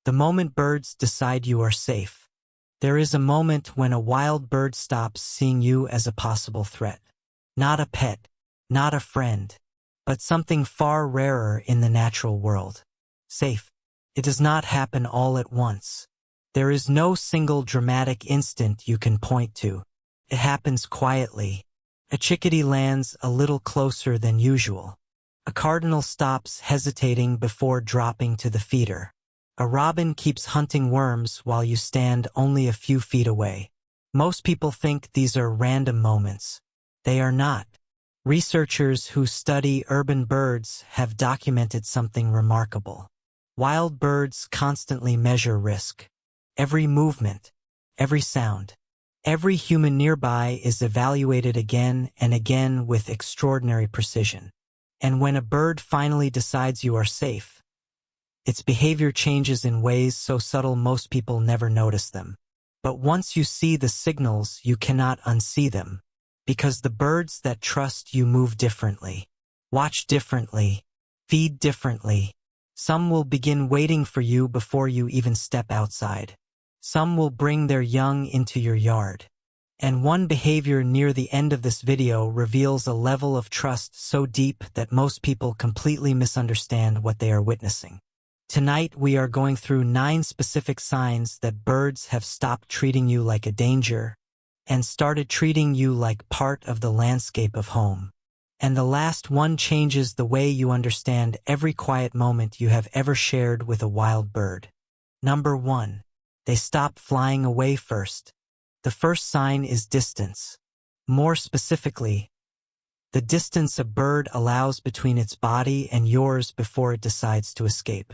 The moment birds decide you are safe. There is a moment when a wild bird stops seeing you as a possible threat. Not a pet, not a friend, but something far rarer in the natural world. Safe. It does not happen all at once. There is no single dramatic instant you can point to. It happens quietly. A chickadee lands a little closer than usual. A cardinal stops hesitating before dropping to the feeder. A robin keeps hunting worms while you stand only a few feet away. Most people think these are random moments. They are not. Researchers who study urban birds have documented something remarkable. Wild birds constantly measure risk. Every movement, every sound, every human nearby is evaluated again and again with extraordinary precision. And when a bird finally decides you are safe, its behavior changes in ways so subtle most people never notice them. But once you see the signals, you cannot unsee them. Because the birds that trust you move differently, watch differently, feed differently. Some will begin waiting for you before you even step outside. Some will bring their young into your yard. And one behavior near the end of this video reveals a level of trust so deep that most people completely misunderstand what they are witnessing. Tonight we are going through 9 specific signs that birds have stopped treating you like a danger and started treating you like part of the landscape of home. And the last one changes the way you understand every quiet moment you have ever shared with a wild bird. Number 1. They stop flying away first. The first sign is distance. More specifically, the distance a bird allows between its body and yours before it decides to escape.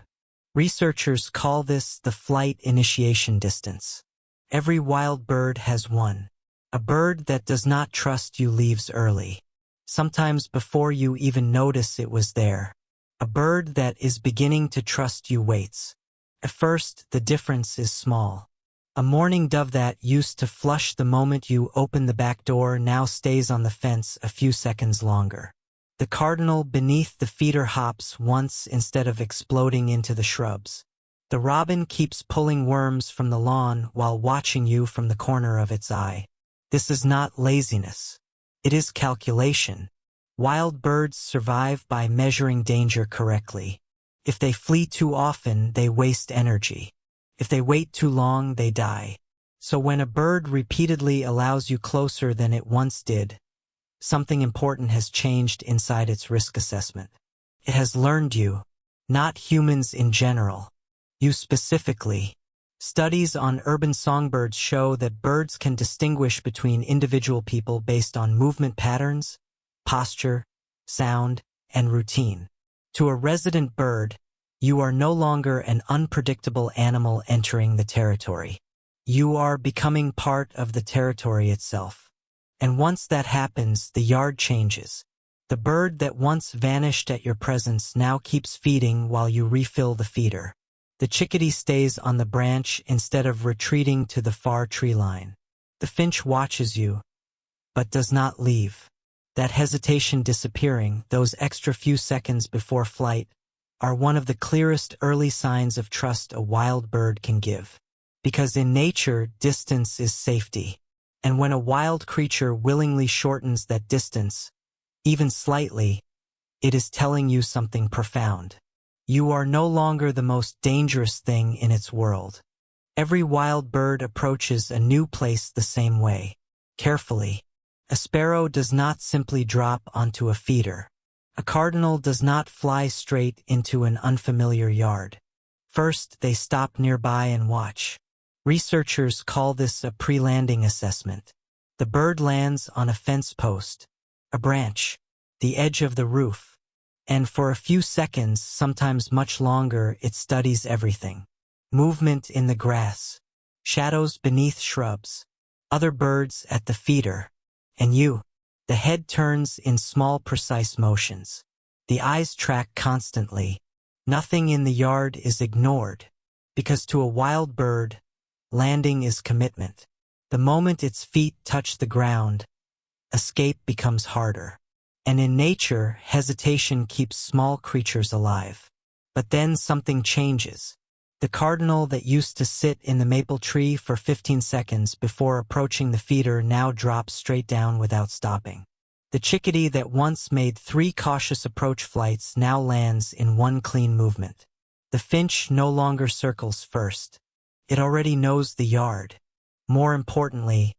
Researchers call this the flight initiation distance. Every wild bird has one. A bird that does not trust you leaves early, sometimes before you even notice it was there. A bird that is beginning to trust you waits. At first, the difference is small. A mourning dove that used to flush the moment you open the back door now stays on the fence a few seconds longer. The cardinal beneath the feeder hops once instead of exploding into the shrubs. The robin keeps pulling worms from the lawn while watching you from the corner of its eye. This is not laziness. It is calculation. Wild birds survive by measuring danger correctly. If they flee too often, they waste energy. If they wait too long, they die. So when a bird repeatedly allows you closer than it once did, something important has changed inside its risk assessment. It has learned you, not humans in general. You specifically. Studies on urban songbirds show that birds can distinguish between individual people based on movement patterns, posture, sound, and routine. To a resident bird, you are no longer an unpredictable animal entering the territory. You are becoming part of the territory itself. And once that happens, the yard changes. The bird that once vanished at your presence now keeps feeding while you refill the feeder. The chickadee stays on the branch instead of retreating to the far tree line. The finch watches you, but does not leave. That hesitation disappearing, those extra few seconds before flight, are one of the clearest early signs of trust a wild bird can give. Because in nature, distance is safety. And when a wild creature willingly shortens that distance, even slightly, it is telling you something profound. You are no longer the most dangerous thing in its world. Every wild bird approaches a new place the same way, carefully. A sparrow does not simply drop onto a feeder. A cardinal does not fly straight into an unfamiliar yard. First, they stop nearby and watch. Researchers call this a pre-landing assessment. The bird lands on a fence post, a branch, the edge of the roof. And for a few seconds, sometimes much longer, it studies everything. Movement in the grass, shadows beneath shrubs, other birds at the feeder, and you. The head turns in small, precise motions. The eyes track constantly. Nothing in the yard is ignored, because to a wild bird, landing is commitment. The moment its feet touch the ground, escape becomes harder. And in nature, hesitation keeps small creatures alive. But then something changes. The cardinal that used to sit in the maple tree for 15 seconds before approaching the feeder now drops straight down without stopping. The chickadee that once made 3 cautious approach flights now lands in 1 clean movement. The finch no longer circles first. It already knows the yard. More importantly,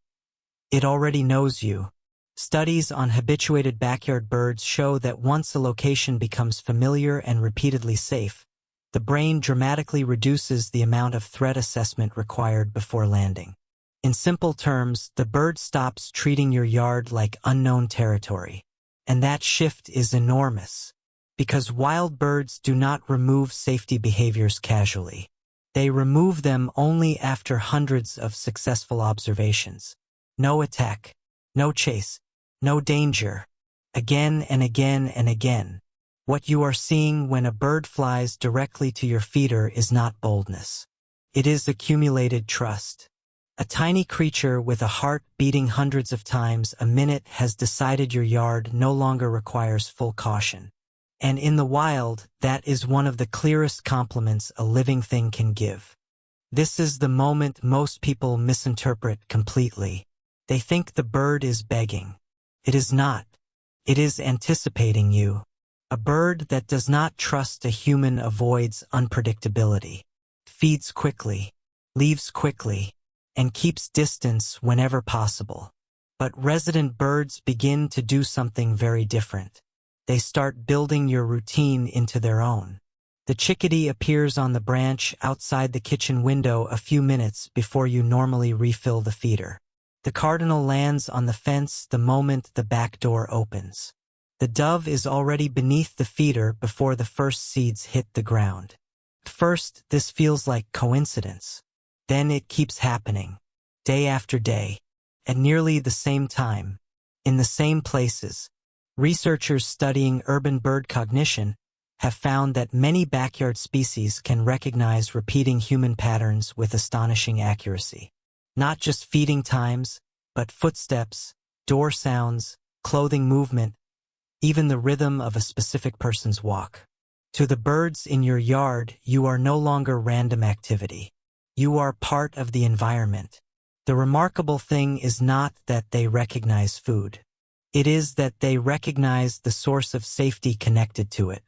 it already knows you. Studies on habituated backyard birds show that once a location becomes familiar and repeatedly safe, the brain dramatically reduces the amount of threat assessment required before landing. In simple terms, the bird stops treating your yard like unknown territory. And that shift is enormous, because wild birds do not remove safety behaviors casually. They remove them only after hundreds of successful observations. No attack, no chase, no danger. Again and again and again. What you are seeing when a bird flies directly to your feeder is not boldness. It is accumulated trust. A tiny creature with a heart beating hundreds of times a minute has decided your yard no longer requires full caution. And in the wild, that is one of the clearest compliments a living thing can give. This is the moment most people misinterpret completely. They think the bird is begging. It is not. It is anticipating you. A bird that does not trust a human avoids unpredictability, feeds quickly, leaves quickly, and keeps distance whenever possible. But resident birds begin to do something very different. They start building your routine into their own. The chickadee appears on the branch outside the kitchen window a few minutes before you normally refill the feeder. The cardinal lands on the fence the moment the back door opens. The dove is already beneath the feeder before the first seeds hit the ground. At first, this feels like coincidence. Then it keeps happening, day after day, at nearly the same time, in the same places. Researchers studying urban bird cognition have found that many backyard species can recognize repeating human patterns with astonishing accuracy. Not just feeding times, but footsteps, door sounds, clothing movement, even the rhythm of a specific person's walk. To the birds in your yard, you are no longer random activity. You are part of the environment. The remarkable thing is not that they recognize food. It is that they recognize the source of safety connected to it.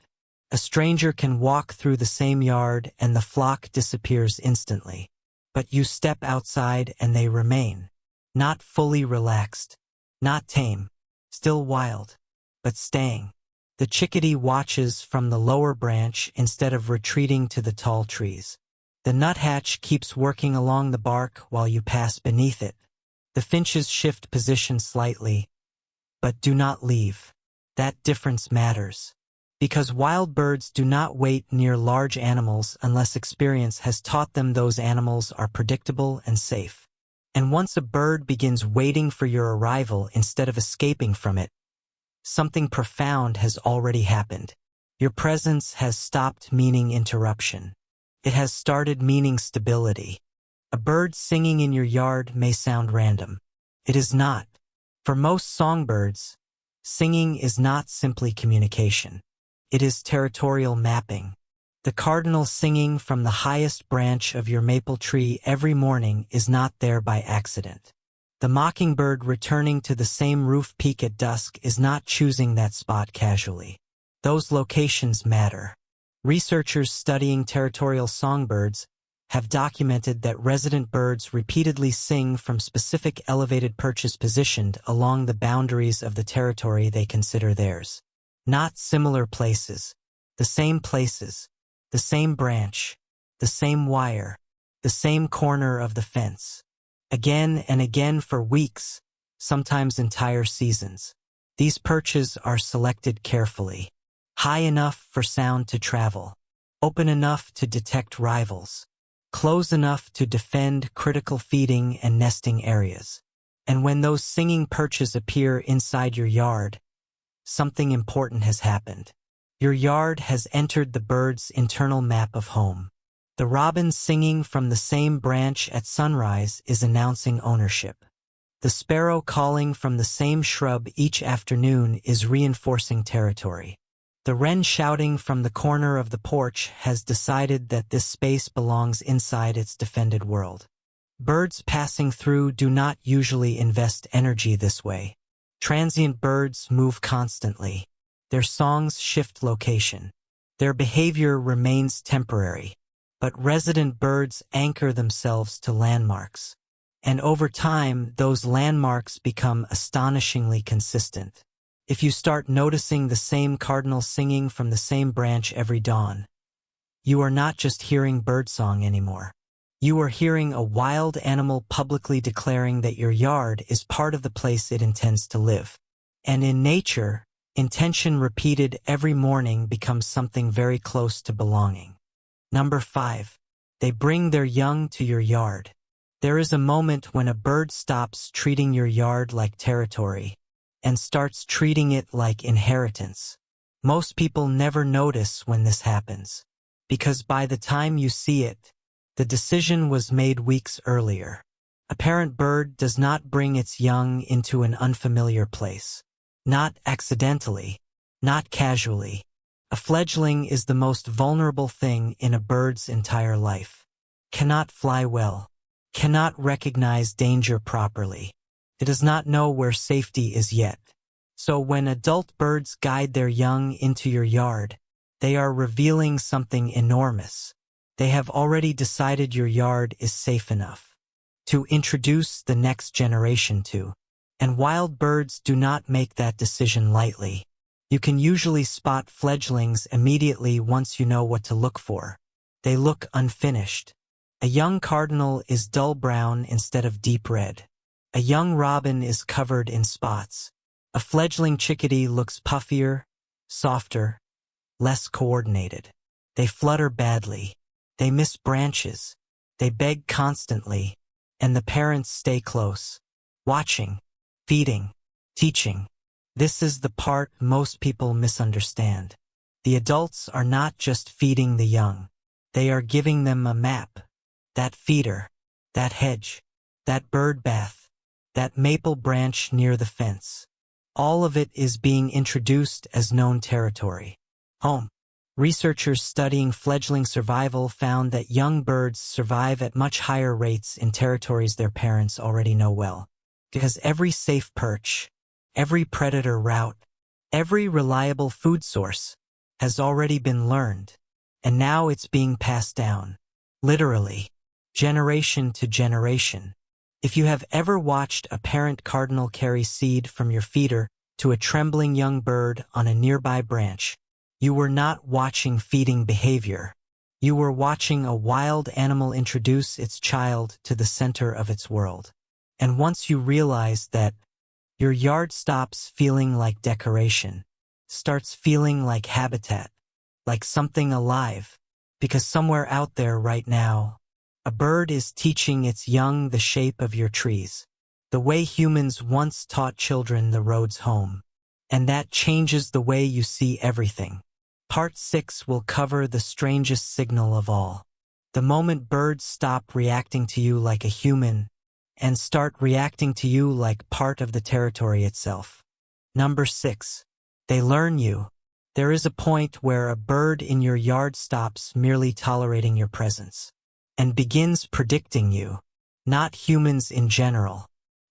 A stranger can walk through the same yard and the flock disappears instantly. But you step outside and they remain. Not fully relaxed, not tame, still wild, but staying. The chickadee watches from the lower branch instead of retreating to the tall trees. The nuthatch keeps working along the bark while you pass beneath it. The finches shift position slightly, but do not leave. That difference matters. Because wild birds do not wait near large animals unless experience has taught them those animals are predictable and safe. And once a bird begins waiting for your arrival instead of escaping from it, something profound has already happened. Your presence has stopped meaning interruption. It has started meaning stability. A bird singing in your yard may sound random. It is not. For most songbirds, singing is not simply communication. It is territorial mapping. The cardinal singing from the highest branch of your maple tree every morning is not there by accident. The mockingbird returning to the same roof peak at dusk is not choosing that spot casually. Those locations matter. Researchers studying territorial songbirds have documented that resident birds repeatedly sing from specific elevated perches positioned along the boundaries of the territory they consider theirs. Not similar places, the same branch, the same wire, the same corner of the fence. Again and again for weeks, sometimes entire seasons. These perches are selected carefully. High enough for sound to travel, open enough to detect rivals, close enough to defend critical feeding and nesting areas. And when those singing perches appear inside your yard, something important has happened. Your yard has entered the bird's internal map of home. The robin singing from the same branch at sunrise is announcing ownership. The sparrow calling from the same shrub each afternoon is reinforcing territory. The wren shouting from the corner of the porch has decided that this space belongs inside its defended world. Birds passing through do not usually invest energy this way. Transient birds move constantly. Their songs shift location. Their behavior remains temporary. But resident birds anchor themselves to landmarks. And over time, those landmarks become astonishingly consistent. If you start noticing the same cardinal singing from the same branch every dawn, you are not just hearing birdsong anymore. You are hearing a wild animal publicly declaring that your yard is part of the place it intends to live. And in nature, intention repeated every morning becomes something very close to belonging. Number 5. They bring their young to your yard. There is a moment when a bird stops treating your yard like territory and starts treating it like inheritance. Most people never notice when this happens, because by the time you see it, the decision was made weeks earlier. A parent bird does not bring its young into an unfamiliar place. Not accidentally, not casually. A fledgling is the most vulnerable thing in a bird's entire life. Cannot fly well. Cannot recognize danger properly. It does not know where safety is yet. So when adult birds guide their young into your yard, they are revealing something enormous. They have already decided your yard is safe enough to introduce the next generation to. And wild birds do not make that decision lightly. You can usually spot fledglings immediately once you know what to look for. They look unfinished. A young cardinal is dull brown instead of deep red. A young robin is covered in spots. A fledgling chickadee looks puffier, softer, less coordinated. They flutter badly. They miss branches. They beg constantly. And the parents stay close, watching, feeding, teaching. This is the part most people misunderstand. The adults are not just feeding the young. They are giving them a map. That feeder, that hedge, that bird bath, that maple branch near the fence. All of it is being introduced as known territory. Home. Researchers studying fledgling survival found that young birds survive at much higher rates in territories their parents already know well. Because every safe perch, every predator route, every reliable food source has already been learned, and now it's being passed down, literally, generation to generation. If you have ever watched a parent cardinal carry seed from your feeder to a trembling young bird on a nearby branch, you were not watching feeding behavior. You were watching a wild animal introduce its child to the center of its world. And once you realize that, your yard stops feeling like decoration, starts feeling like habitat, like something alive, because somewhere out there right now, a bird is teaching its young the shape of your trees, the way humans once taught children the roads home. And that changes the way you see everything. Part 6 will cover the strangest signal of all. The moment birds stop reacting to you like a human and start reacting to you like part of the territory itself. Number 6. They learn you. There is a point where a bird in your yard stops merely tolerating your presence and begins predicting you, not humans in general.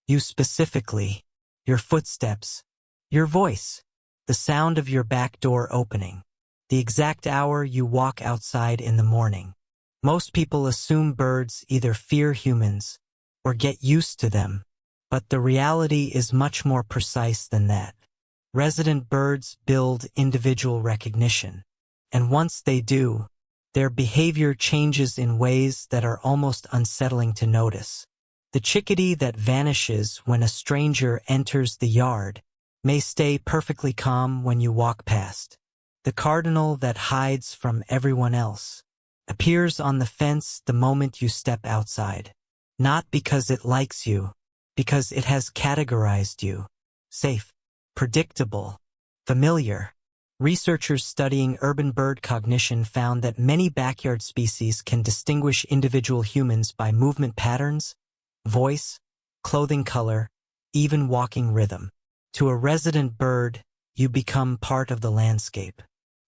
You specifically, your footsteps, your voice, the sound of your back door opening, the exact hour you walk outside in the morning. Most people assume birds either fear humans or get used to them, but the reality is much more precise than that. Resident birds build individual recognition, and once they do, their behavior changes in ways that are almost unsettling to notice. The chickadee that vanishes when a stranger enters the yard may stay perfectly calm when you walk past. The cardinal that hides from everyone else appears on the fence the moment you step outside. Not because it likes you, because it has categorized you. Safe, predictable, familiar. Researchers studying urban bird cognition found that many backyard species can distinguish individual humans by movement patterns, voice, clothing color, even walking rhythm. To a resident bird, you become part of the landscape.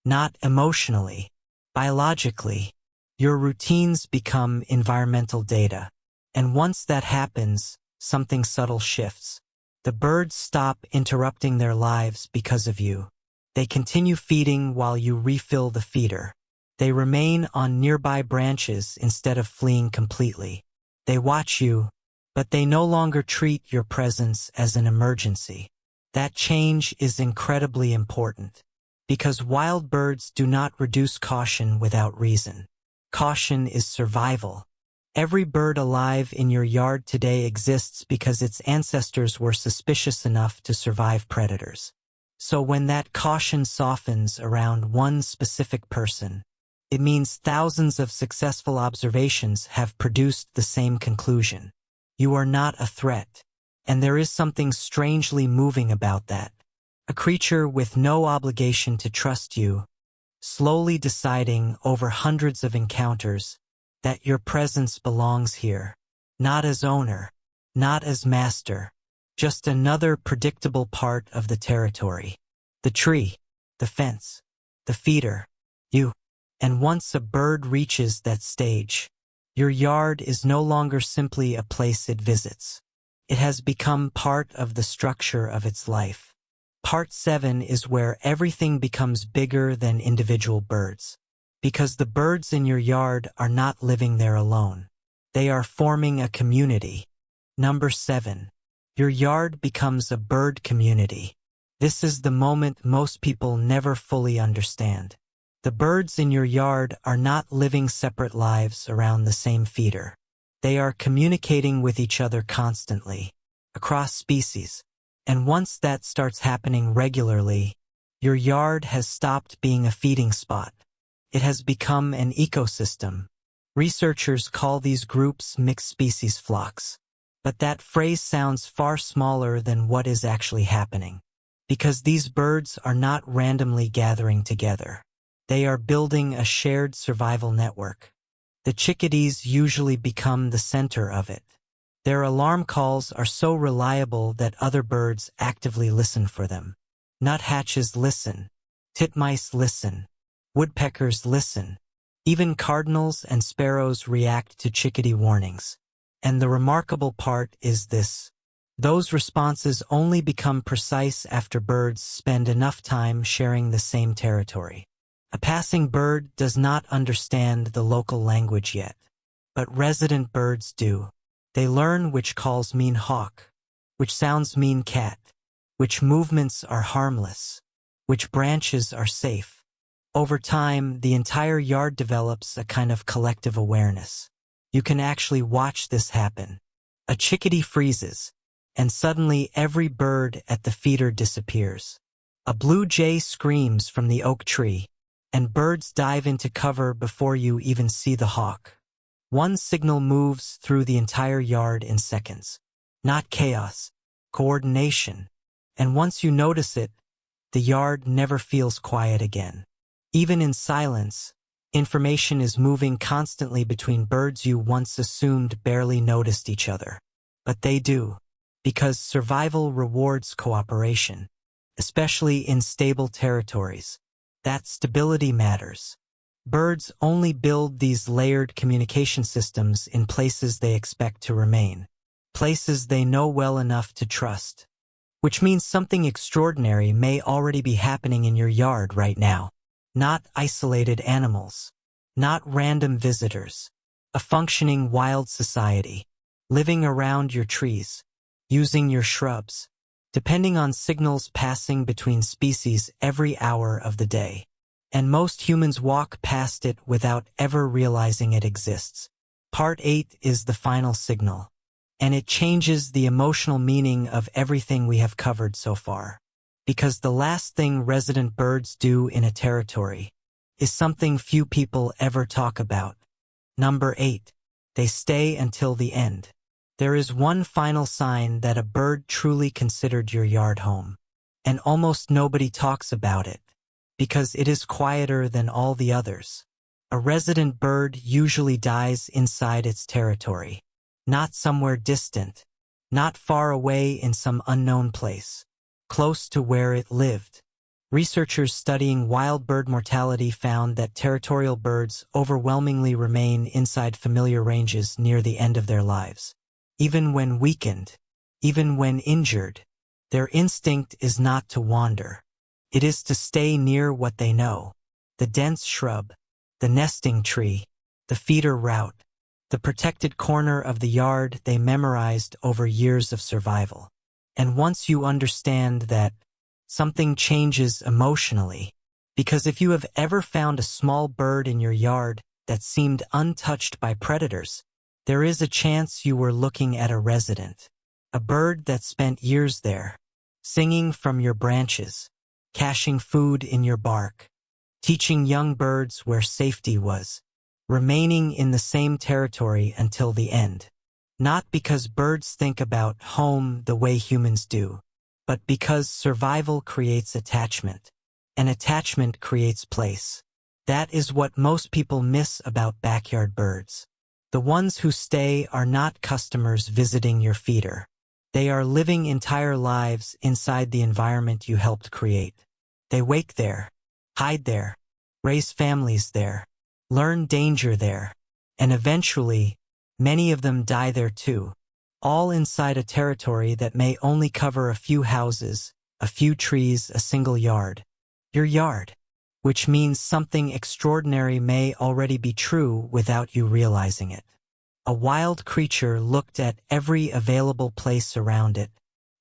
not emotionally. Biologically, your routines become environmental data. And once that happens, something subtle shifts. The birds stop interrupting their lives because of you. They continue feeding while you refill the feeder. They remain on nearby branches instead of fleeing completely. They watch you, but they no longer treat your presence as an emergency. That change is incredibly important, because wild birds do not reduce caution without reason. Caution is survival. Every bird alive in your yard today exists because its ancestors were suspicious enough to survive predators. So when that caution softens around one specific person, it means thousands of successful observations have produced the same conclusion. You are not a threat, and there is something strangely moving about that. A creature with no obligation to trust you, slowly deciding over hundreds of encounters that your presence belongs here, not as owner, not as master, just another predictable part of the territory. The tree, the fence, the feeder, you. And once a bird reaches that stage, your yard is no longer simply a place it visits. It has become part of the structure of its life. Part 7 is where everything becomes bigger than individual birds. Because the birds in your yard are not living there alone. They are forming a community. Number 7. Your yard becomes a bird community. This is the moment most people never fully understand. The birds in your yard are not living separate lives around the same feeder. They are communicating with each other constantly, across species. And once that starts happening regularly, your yard has stopped being a feeding spot. It has become an ecosystem. Researchers call these groups mixed-species flocks. But that phrase sounds far smaller than what is actually happening. Because these birds are not randomly gathering together. They are building a shared survival network. The chickadees usually become the center of it. Their alarm calls are so reliable that other birds actively listen for them. Nuthatches listen. Titmice listen. Woodpeckers listen. Even cardinals and sparrows react to chickadee warnings. And the remarkable part is this. Those responses only become precise after birds spend enough time sharing the same territory. A passing bird does not understand the local language yet, but resident birds do. They learn which calls mean hawk, which sounds mean cat, which movements are harmless, which branches are safe. Over time, the entire yard develops a kind of collective awareness. You can actually watch this happen. A chickadee freezes, and suddenly every bird at the feeder disappears. A blue jay screams from the oak tree, and birds dive into cover before you even see the hawk. One signal moves through the entire yard in seconds. Not chaos, coordination. And once you notice it, the yard never feels quiet again. Even in silence, information is moving constantly between birds you once assumed barely noticed each other. But they do, because survival rewards cooperation, especially in stable territories. That stability matters. Birds only build these layered communication systems in places they expect to remain, places they know well enough to trust. Which means something extraordinary may already be happening in your yard right now. Not isolated animals, not random visitors, a functioning wild society, living around your trees, using your shrubs, depending on signals passing between species every hour of the day. And most humans walk past it without ever realizing it exists. Part 8 is the final signal, and it changes the emotional meaning of everything we have covered so far. Because the last thing resident birds do in a territory is something few people ever talk about. Number 8. They stay until the end. There is one final sign that a bird truly considered your yard home. And almost nobody talks about it, because it is quieter than all the others. A resident bird usually dies inside its territory, not somewhere distant, not far away in some unknown place. Close to where it lived. Researchers studying wild bird mortality found that territorial birds overwhelmingly remain inside familiar ranges near the end of their lives. Even when weakened, even when injured, their instinct is not to wander. It is to stay near what they know: the dense shrub, the nesting tree, the feeder route, the protected corner of the yard they memorized over years of survival. And once you understand that, something changes emotionally. Because if you have ever found a small bird in your yard that seemed untouched by predators, there is a chance you were looking at a resident. A bird that spent years there, singing from your branches, caching food in your bark, teaching young birds where safety was, remaining in the same territory until the end. Not because birds think about home the way humans do, but because survival creates attachment, and attachment creates place. That is what most people miss about backyard birds. The ones who stay are not customers visiting your feeder. They are living entire lives inside the environment you helped create. They wake there, hide there, raise families there, learn danger there, and eventually, many of them die there too, all inside a territory that may only cover a few houses, a few trees, a single yard. Your yard, which means something extraordinary may already be true without you realizing it. A wild creature looked at every available place around it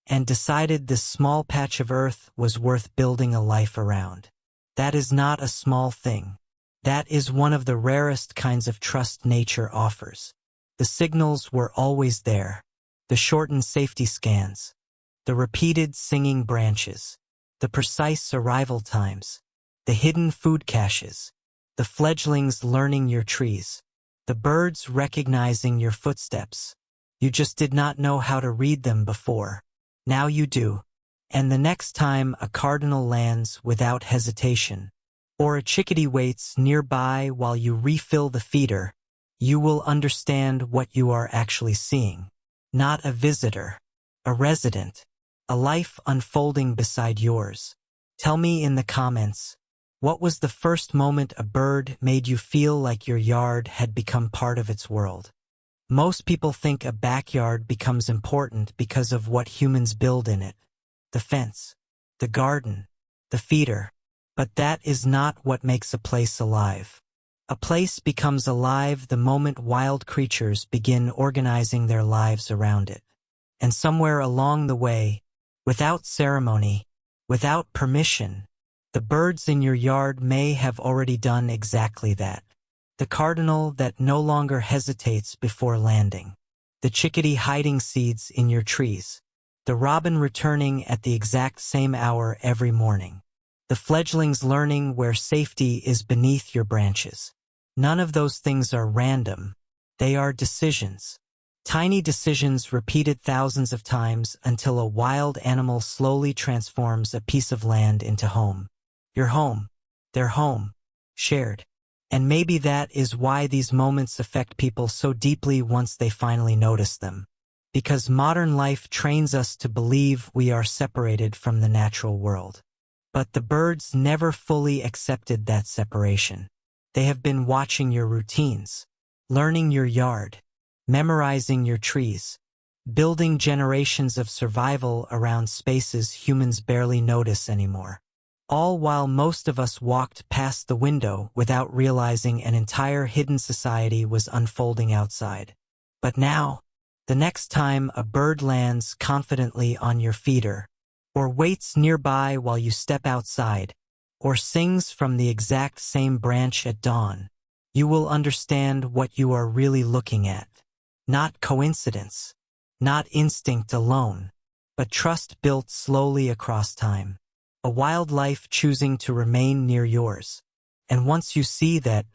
and decided this small patch of earth was worth building a life around. That is not a small thing. That is one of the rarest kinds of trust nature offers. The signals were always there. The shortened safety scans, the repeated singing branches, the precise arrival times, the hidden food caches, the fledglings learning your trees, the birds recognizing your footsteps. You just did not know how to read them before. Now you do. And the next time a cardinal lands without hesitation, or a chickadee waits nearby while you refill the feeder, you will understand what you are actually seeing. Not a visitor, a resident, a life unfolding beside yours. Tell me in the comments, what was the first moment a bird made you feel like your yard had become part of its world? Most people think a backyard becomes important because of what humans build in it: the fence, the garden, the feeder. But that is not what makes a place alive. A place becomes alive the moment wild creatures begin organizing their lives around it. And somewhere along the way, without ceremony, without permission, the birds in your yard may have already done exactly that. The cardinal that no longer hesitates before landing. The chickadee hiding seeds in your trees. The robin returning at the exact same hour every morning. The fledglings learning where safety is beneath your branches. None of those things are random. They are decisions. Tiny decisions repeated thousands of times until a wild animal slowly transforms a piece of land into home. Your home. Their home. Shared. And maybe that is why these moments affect people so deeply once they finally notice them. Because modern life trains us to believe we are separated from the natural world. But the birds never fully accepted that separation. They have been watching your routines, learning your yard, memorizing your trees, building generations of survival around spaces humans barely notice anymore. All while most of us walked past the window without realizing an entire hidden society was unfolding outside. But now, the next time a bird lands confidently on your feeder, or waits nearby while you step outside, or sings from the exact same branch at dawn, you will understand what you are really looking at. Not coincidence, not instinct alone, but trust built slowly across time. A wildlife choosing to remain near yours. And once you see that,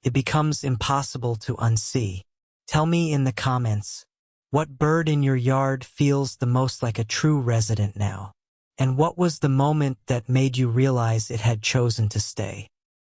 it becomes impossible to unsee. Tell me in the comments, what bird in your yard feels the most like a true resident now? And what was the moment that made you realize it had chosen to stay?